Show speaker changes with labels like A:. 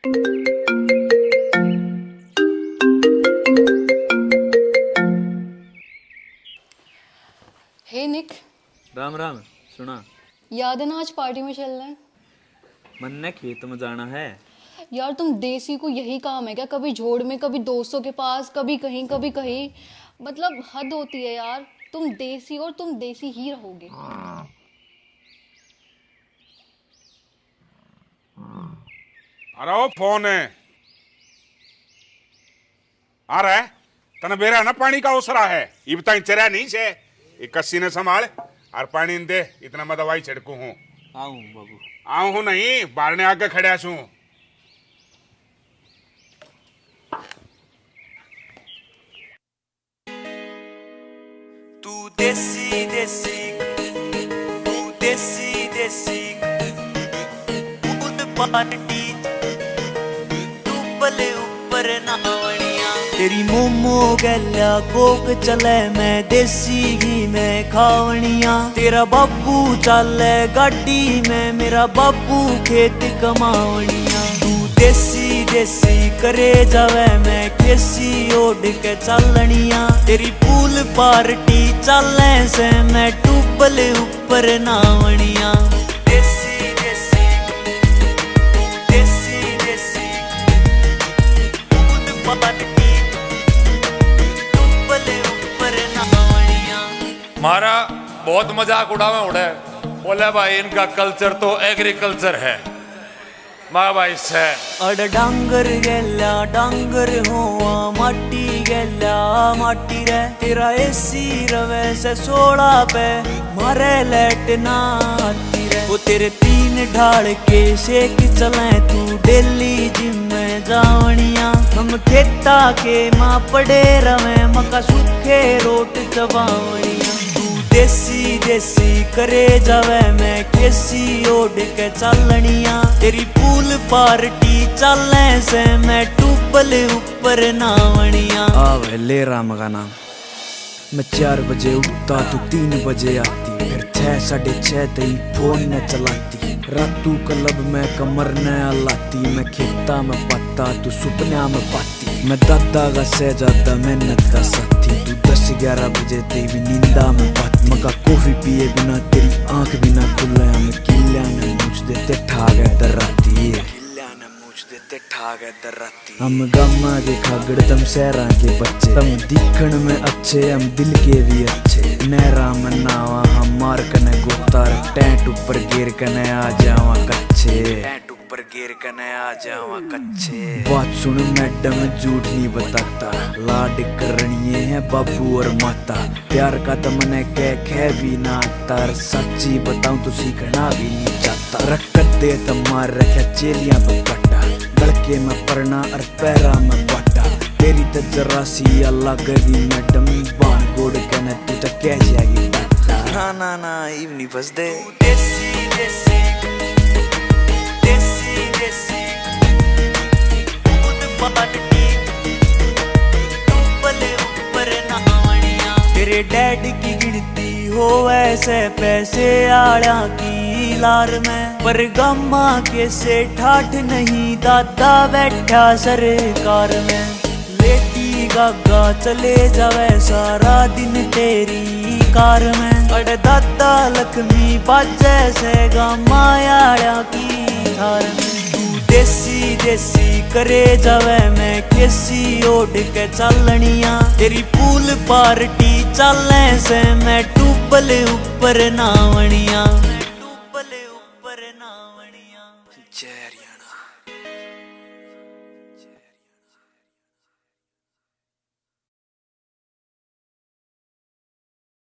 A: हे निक,
B: राम राम। सुना,
A: याद है ना आज पार्टी में चलना है?
B: मन ने खेत में जाना है।
A: यार तुम देसी को यही काम है क्या? कभी झोड़ में, कभी दोस्तों के पास, कभी कहीं कभी कहीं। मतलब हद होती है यार। तुम देसी और तुम देसी ही रहोगे।
C: अरे वो फोन है आ रहा है। तने बेरा ना पानी का उसरा है। ये बताई चरा नहीं से एक कस्सी ने संभाल और पानी दे। इतना मैं दवाई छिड़कू हूँ।
B: आऊं बाबू।
C: आऊं हूँ नहीं, बाहर ने आके खड़ा छू।
D: तू देसी देसी, तू देसी देसी, दूध पार्टी डुबले ऊपर नावड़िया। तेरी मोमो गैला कोक चले, मैं देसी घी में खावणिया। तेरा बाबू चले गाड़ी में, मेरा बाबू खेत कमावणिया। तू देसी देसी करे जावे, मैं केसी ओढ़ के चलनिया। तेरी पूल पार्टी चले से, मैं टूबल ऊपर नावणिया। देसी देसी, देसी देसी, पूल पार्टी टूबल ऊपर नावणिया।
E: मारा बहुत मजाक उड़ावे उड़े, बोले भाई इनका कल्चर तो एग्रीकल्चर है। माँ भाई से
D: अड़ डांगर गेला डांगर हुआ, माटी गेला माटी रे। तेरा एसी रवे से 16 पे, मारे लेट ना आती रे। वो तेरे 3 ढाल के शेक चले, तू डेली जिम में जावणिया। हम खेता के माँ पड़े रवे, मका सूखे रोट चबावणिया। देसी देसी करे जावे, मैं केसी ओढ़ के चलनिया। तेरी पूल पार्टी चले से, मैं टूबल ऊपर नावणिया।
F: आवे ले राम का नाम। मैं 4 बजे उठता, तू 3 बजे आती। फिर 6 साढ़े 6 तई फोन न चलाती। रातू क्लब में कमर न अलाती। मैं खेता में पत्ता, तू सुपना में पाती। मैं दादा का सहजादा, मेहनत का साथी। तू 10-11 बजे तेरी नींदा में पाती। मका कॉफी पिए बिना, तेरी आंख बिना खुले। मैं किल्ला न मुझ देते ठाग दर राती। हम गामा के खागड़, तुम शहरा के बच्चे। तुम दिखण में अच्छे, हम दिल के भी अच्छे। नहरा में नावा, हम मार कने गोतार। टैंट ऊपर गिर कने आ जावा कच्चे। टैंट ऊपर गिर कने आ जावा कच्चे। बात सुन मैडम, झूठ नहीं बताता। लाड करनिये है बाबू और माता। प्यार का तो मने कह भी ना आता। सच्ची बताऊं तो सीखना भी नहीं चाहता। रखत दे तो मार रखा चेलियां पे पट्टा। लड़के में पढ़ना और पैरा में बाटा। तेरी तो जरा सी अलग गई मैडम, बाण गोड़ कहने तू तो कह जाएगी बाटा। ना ना ना इव नहीं फंस दे।
D: देसी देसी, देसी देसी, दूध पार्टी डुबल ऊपर नावणिया। तेरे डैड की गिनती हो ऐसे पैसे आड़ा की लार में। पर गम्मा के से ठाठ नहीं, दादा बैठा सरकार में। लेटी गागा चले जावे सारा दिन तेरी कार में। अड़ दादा लक्ष्मी बाजे से, गम्मा आड़ा की थार में। तू देसी देसी करे जावे, मैं केसी ओढ़ के चलनिया। तेरी पूल पार्टी चले से, मैं टूबल ऊपर नावणिया। टूबल ऊपर नाव।